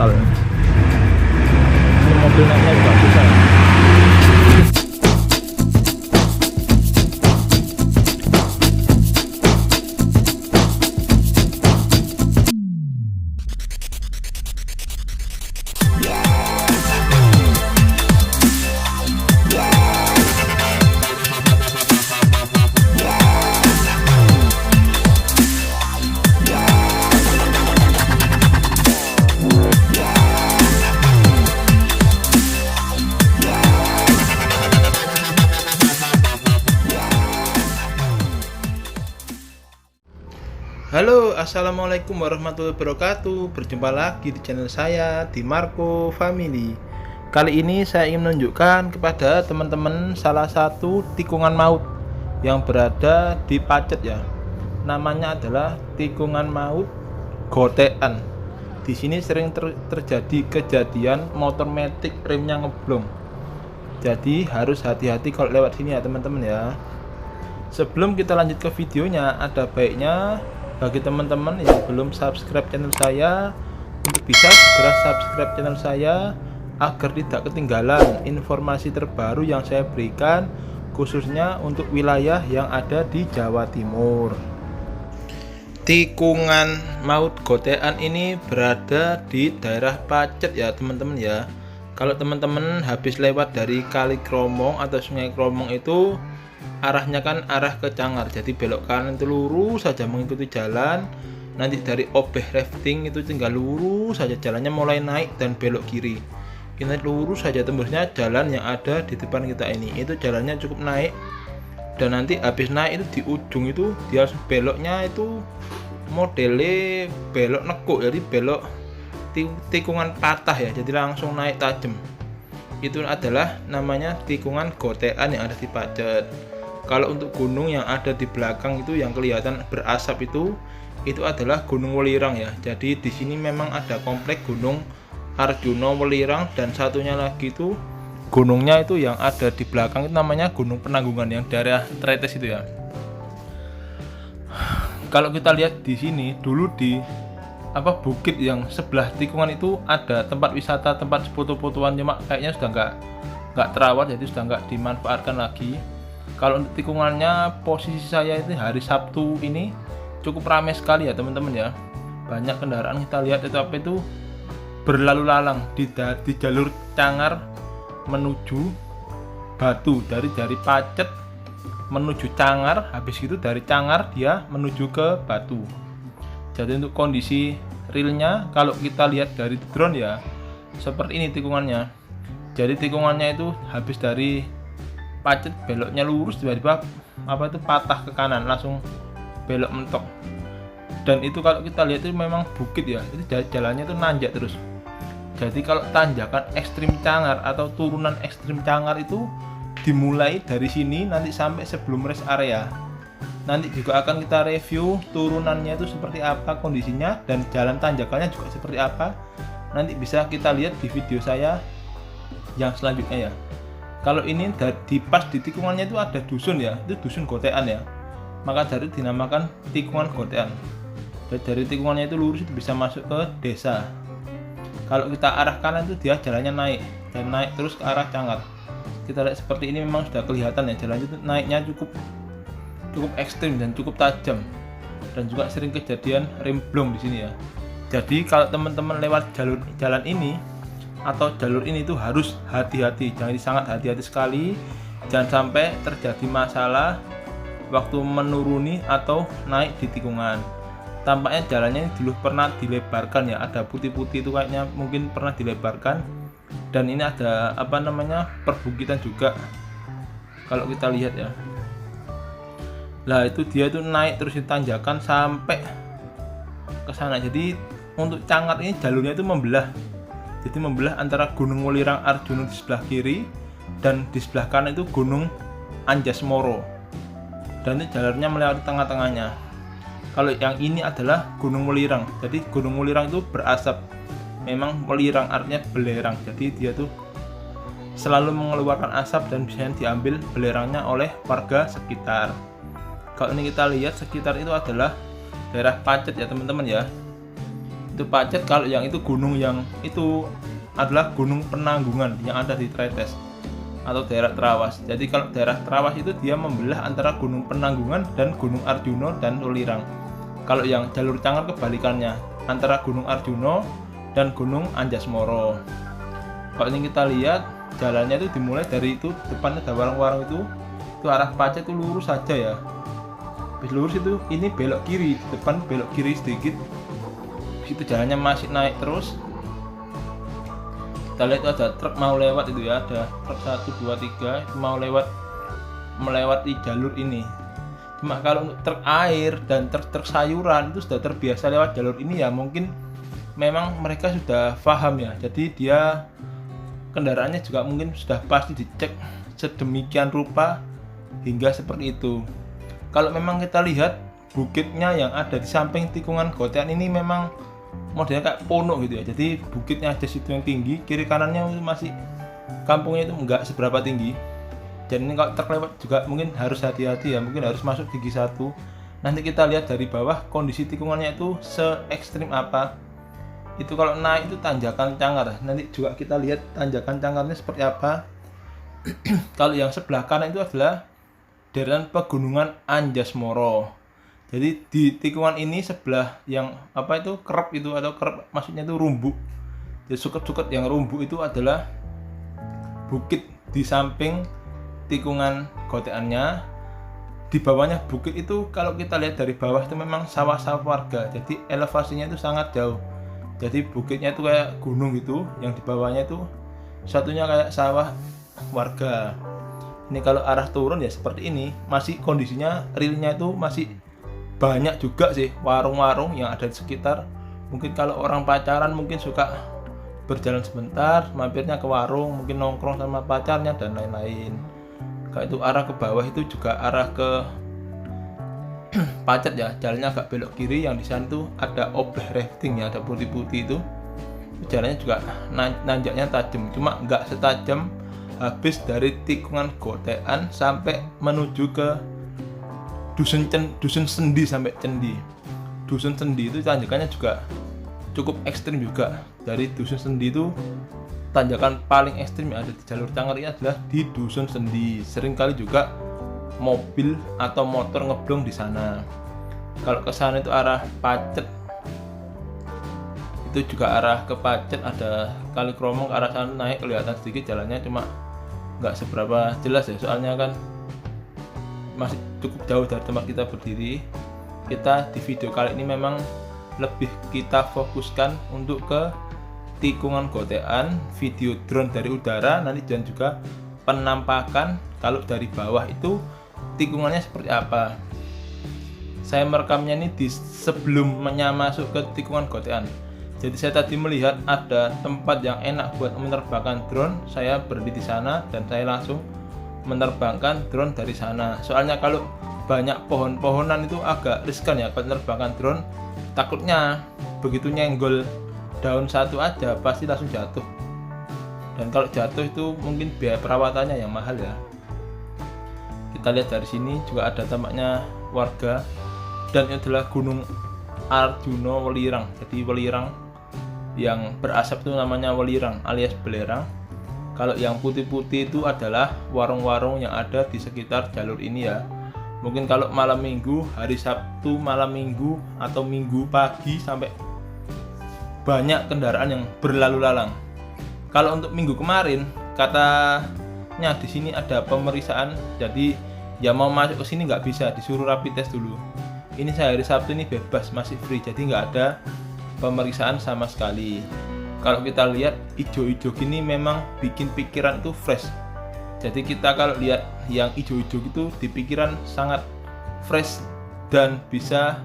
fatal. Ini mobil naiknya juga susah. Halo, assalamualaikum warahmatullahi wabarakatuh. Berjumpa lagi di channel saya di Marco Family. Kali ini saya ingin menunjukkan kepada teman-teman salah satu tikungan maut yang berada di Pacet ya. Namanya adalah tikungan maut gotean. Di sini sering terjadi kejadian motor metik remnya ngeblong. Jadi harus hati-hati kalau lewat sini ya teman-teman ya. Sebelum kita lanjut ke videonya, ada baiknya bagi teman-teman yang belum subscribe channel saya untuk bisa segera subscribe channel saya agar tidak ketinggalan informasi terbaru yang saya berikan, khususnya untuk wilayah yang ada di Jawa Timur. Tikungan maut gotean ini berada di daerah Pacet ya teman-teman ya. Kalau teman-teman habis lewat dari Kali Kromong atau Sungai Kromong itu arahnya kan arah ke Cangar, jadi belok kanan itu lurus saja mengikuti jalan. Nanti dari Obeh Rafting itu tinggal lurus saja, jalannya mulai naik dan belok kiri. Kita lurus saja tembusnya jalan yang ada di depan kita ini. Itu jalannya cukup naik, dan nanti habis naik itu di ujung itu dia beloknya itu modelnya belok nekuk, jadi belok tikungan patah ya, jadi langsung naik tajam. Itu adalah namanya tikungan gotean yang ada di Pacet. Kalau untuk gunung yang ada di belakang itu yang kelihatan berasap itu adalah Gunung Welirang ya. Jadi di sini memang ada komplek Gunung Arjuna Welirang, dan satunya lagi itu gunungnya itu yang ada di belakang itu namanya Gunung Penanggungan yang daerah Tretes itu ya. Kalau kita lihat di sini dulu di bukit yang sebelah tikungan itu ada tempat wisata, tempat foto-fotoan, cuma kayaknya sudah nggak terawat, jadi sudah nggak dimanfaatkan lagi. Kalau untuk tikungannya, posisi saya itu hari Sabtu ini cukup ramai sekali ya teman-teman ya. Banyak kendaraan kita lihat itu berlalu lalang di jalur Cangar menuju Batu, dari Pacet menuju Cangar, habis itu dari Cangar dia menuju ke Batu. Jadi untuk kondisi realnya kalau kita lihat dari drone ya seperti ini tikungannya. Jadi tikungannya itu habis dari Pacet beloknya lurus, tiba-tiba patah ke kanan, langsung belok mentok. Dan itu kalau kita lihat itu memang bukit ya, itu jalannya itu nanjak terus. Jadi kalau tanjakan ekstrim Cangar atau turunan ekstrim Cangar itu dimulai dari sini nanti sampai sebelum rest area. Nanti juga akan kita review turunannya itu seperti apa kondisinya, dan jalan tanjakannya juga seperti apa. Nanti bisa kita lihat di video saya yang selanjutnya ya. Kalau ini pas di tikungannya itu ada dusun ya, itu dusun gotean ya. Maka dari dinamakan tikungan gotean. Dari tikungannya itu lurus itu bisa masuk ke desa. Kalau kita arah kanan itu dia jalannya naik dan naik terus ke arah Cangar. Kita lihat seperti ini memang sudah kelihatan ya, jalannya itu naiknya cukup ekstrim dan cukup tajam, dan juga sering kejadian remblong di sini ya. Jadi kalau teman-teman lewat jalan ini atau jalur ini itu harus hati-hati, sangat hati-hati sekali, jangan sampai terjadi masalah waktu menuruni atau naik di tikungan. Tampaknya jalannya ini dulu pernah dilebarkan ya, ada putih-putih itu kayaknya mungkin pernah dilebarkan, dan ini ada perbukitan juga kalau kita lihat ya. Lah itu dia itu naik terus ditanjakan sampai ke sana. Jadi untuk Cangar ini jalurnya itu membelah. Jadi membelah antara Gunung Welirang Arjuna di sebelah kiri dan di sebelah kanan itu Gunung Anjasmoro. Dan itu jalurnya melewati tengah-tengahnya. Kalau yang ini adalah Gunung Welirang. Jadi Gunung Welirang itu berasap. Memang welirang artinya belerang. Jadi dia tuh selalu mengeluarkan asap dan biasanya diambil belerangnya oleh warga sekitar. Kalau ini kita lihat sekitar itu adalah daerah Pacet ya teman-teman ya. itu pacet. Kalau yang itu gunung yang itu adalah Gunung Penanggungan yang ada di Tretes atau daerah Trawas. Jadi kalau daerah Trawas itu dia membelah antara Gunung Penanggungan dan Gunung Arjuno dan Welirang. Kalau yang jalur Cangar kebalikannya, antara Gunung Arjuno dan Gunung Anjasmara. Kalau ini kita lihat jalannya itu dimulai dari itu, depannya ada warung-warung itu arah Pacet itu lurus saja ya. Habis lurus itu ini belok kiri, depan belok kiri sedikit. Situ jalannya masih naik terus. Kita lihat itu ada truk mau lewat itu ya, ada truk 1 2 3 itu mau melewati jalur ini. Cuma kalau untuk truk air dan truk sayuran itu sudah terbiasa lewat jalur ini ya, mungkin memang mereka sudah paham ya. Jadi dia kendaraannya juga mungkin sudah pasti dicek sedemikian rupa hingga seperti itu. Kalau memang kita lihat bukitnya yang ada di samping tikungan Gotean ini memang modelnya kayak pono gitu ya. Jadi bukitnya ada situ yang tinggi, kiri kanannya masih kampungnya itu enggak seberapa tinggi. Dan ini kalau terlewat juga mungkin harus hati-hati ya, mungkin harus masuk gigi 1. Nanti kita lihat dari bawah kondisi tikungannya itu se ekstrim apa. Itu kalau naik itu tanjakan Cangar. Nanti juga kita lihat tanjakan Cangarnya seperti apa. Kalau yang sebelah kanan itu adalah deretan pegunungan Anjasmara. Jadi di tikungan ini sebelah yang apa itu kerep itu, atau kerep maksudnya itu rumbuk. Jadi suket-suket yang rumbuk itu adalah bukit di samping tikungan Goteannya. Di bawahnya bukit itu kalau kita lihat dari bawah itu memang sawah-sawah warga. Jadi elevasinya itu sangat jauh. Jadi bukitnya itu kayak gunung gitu, yang di bawahnya itu satunya kayak sawah warga. Ini kalau arah turun ya seperti ini, masih kondisinya realnya itu masih banyak juga sih warung-warung yang ada di sekitar. Mungkin kalau orang pacaran mungkin suka berjalan sebentar, mampirnya ke warung, mungkin nongkrong sama pacarnya dan lain-lain. Kalau itu arah ke bawah itu juga arah ke Pacet ya, jalannya agak belok kiri, yang di sana tuh ada obeh rafting ya, ada putih-putih itu. Jalannya juga nanjaknya tajam, cuma nggak setajam habis dari tikungan Gotean sampai menuju ke Dusun Sendi sampai Cendi. Dusun Sendi itu tanjakannya juga cukup ekstrim juga. Dari Dusun Sendi itu tanjakan paling ekstrim yang ada di jalur Cangar ini adalah di Dusun Sendi. Seringkali juga mobil atau motor ngeblong di sana. Kalau ke sana itu arah Pacet, itu juga arah ke Pacet, ada Kali Kromong ke arah sana naik, kelihatan sedikit jalannya, cuma nggak seberapa jelas ya, soalnya kan masih cukup jauh dari tempat kita berdiri. Kita di video kali ini memang lebih kita fokuskan untuk ke tikungan Gotean, video drone dari udara nanti, dan juga penampakan kalau dari bawah itu tikungannya seperti apa. Saya merekamnya ini di sebelum masuk ke tikungan Gotean. Jadi saya tadi melihat ada tempat yang enak buat menerbangkan drone, saya berhenti di sana dan saya langsung menerbangkan drone dari sana. Soalnya kalau banyak pohon-pohonan itu agak riskan ya buat menerbangkan drone. Takutnya begitu nyenggol daun satu aja pasti langsung jatuh. Dan kalau jatuh itu mungkin biaya perawatannya yang mahal ya. Kita lihat dari sini juga ada tampaknya warga, dan itu adalah Gunung Arjuno Welirang. Jadi Welirang yang berasap itu namanya Welirang alias belerang. Kalau yang putih-putih itu adalah warung-warung yang ada di sekitar jalur ini ya. Mungkin kalau malam minggu, hari Sabtu malam minggu atau minggu pagi sampai banyak kendaraan yang berlalu lalang. Kalau untuk minggu kemarin katanya di sini ada pemeriksaan, jadi ya mau masuk ke sini nggak bisa, disuruh rapid test dulu. Ini saya hari Sabtu ini bebas, masih free, jadi nggak ada pemeriksaan sama sekali. Kalau kita lihat hijau-hijau gini memang bikin pikiran itu fresh. Jadi kita kalau lihat yang hijau-hijau itu di pikiran sangat fresh dan bisa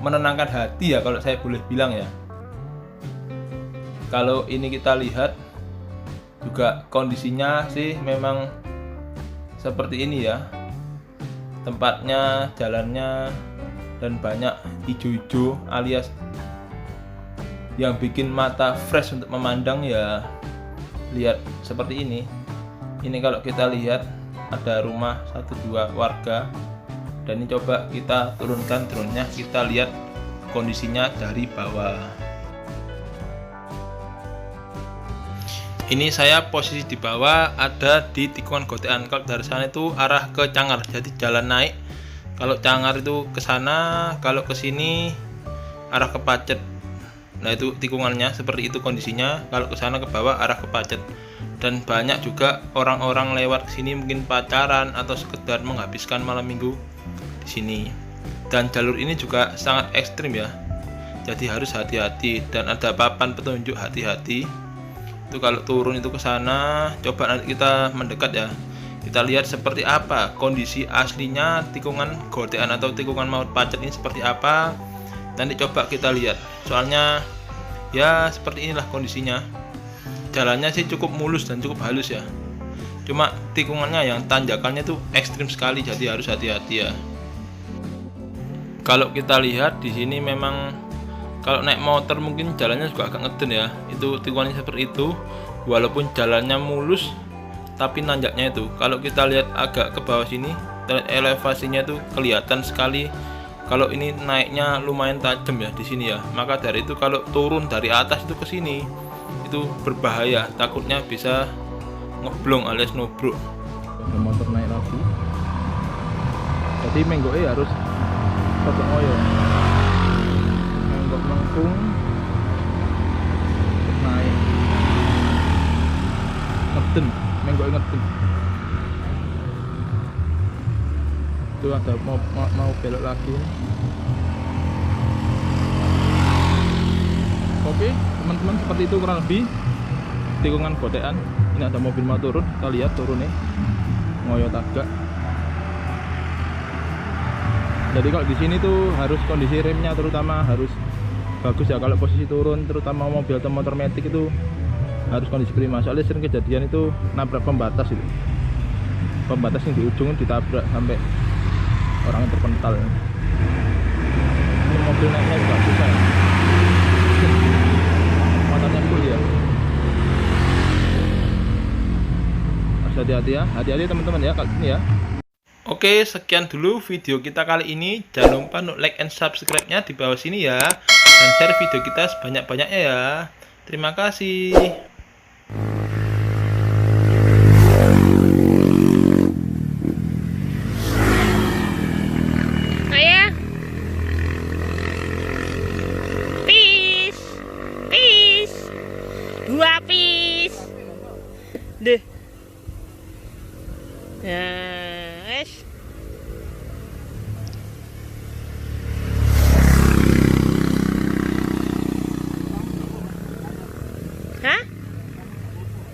menenangkan hati ya, kalau saya boleh bilang ya. Kalau ini kita lihat juga kondisinya sih memang seperti ini ya. Tempatnya, jalannya, dan banyak hijau-hijau alias yang bikin mata fresh untuk memandang ya. Lihat seperti ini. Ini kalau kita lihat ada rumah 1-2 warga, dan ini coba kita turunkan drone-nya, kita lihat kondisinya dari bawah. Ini saya posisi di bawah, ada di tikungan gotean. Kalau dari sana itu arah ke Cangar, jadi jalan naik. Kalau Cangar itu ke sana, kalau ke sini arah ke Pacet. Nah itu tikungannya seperti itu kondisinya. Kalau ke sana ke bawah arah ke Pacet. Dan banyak juga orang-orang lewat ke sini mungkin pacaran atau sekedar menghabiskan malam minggu di sini. Dan jalur ini juga sangat ekstrim ya. Jadi harus hati-hati dan ada papan petunjuk hati-hati. Itu kalau turun itu ke sana, coba nanti kita mendekat ya. Kita lihat seperti apa kondisi aslinya tikungan gotean atau tikungan maut Pacet ini seperti apa. Nanti coba kita lihat. Soalnya ya seperti inilah kondisinya. Jalannya sih cukup mulus dan cukup halus ya. Cuma tikungannya yang tanjakannya tuh ekstrim sekali, jadi harus hati-hati ya. Kalau kita lihat di sini memang kalau naik motor mungkin jalannya juga agak ngeden ya. Itu tikungannya seperti itu. Walaupun jalannya mulus, tapi nanjaknya itu. Kalau kita lihat agak ke bawah sini, elevasinya itu kelihatan sekali. Kalau ini naiknya lumayan tajam ya di sini ya. Maka dari itu kalau turun dari atas itu ke sini, itu berbahaya. Takutnya bisa ngeblong alias nubruk. Motor naik lagi. Jadi menggoe harus tetap ngoyo. Melengkung naik ngeden, menggo ngeden itu ada mau belok lagi. Oke teman-teman, seperti itu kurang lebih tikungan gotean. Ini ada mobil mau turun, kita lihat turunnya ngoyo tagak. Jadi kalau di sini tuh harus kondisi remnya terutama harus bagus ya. Kalau posisi turun terutama mobil atau motor metik itu harus kondisi prima. Soalnya sering kejadian itu nabrak pembatas itu. Pembatas yang di ujung ditabrak sampai orang terpental. Ini mobil naiknya juga susah ya. Motornya full ya. Harus hati-hati ya. Hati-hati teman-teman ya kali ini ya. Oke, sekian dulu video kita kali ini. Jangan lupa untuk like and subscribe-nya di bawah sini ya. Dan share video kita sebanyak-banyaknya ya. Terima kasih. Ayah. Peace. Peace. 2 piece. Deh. Ya.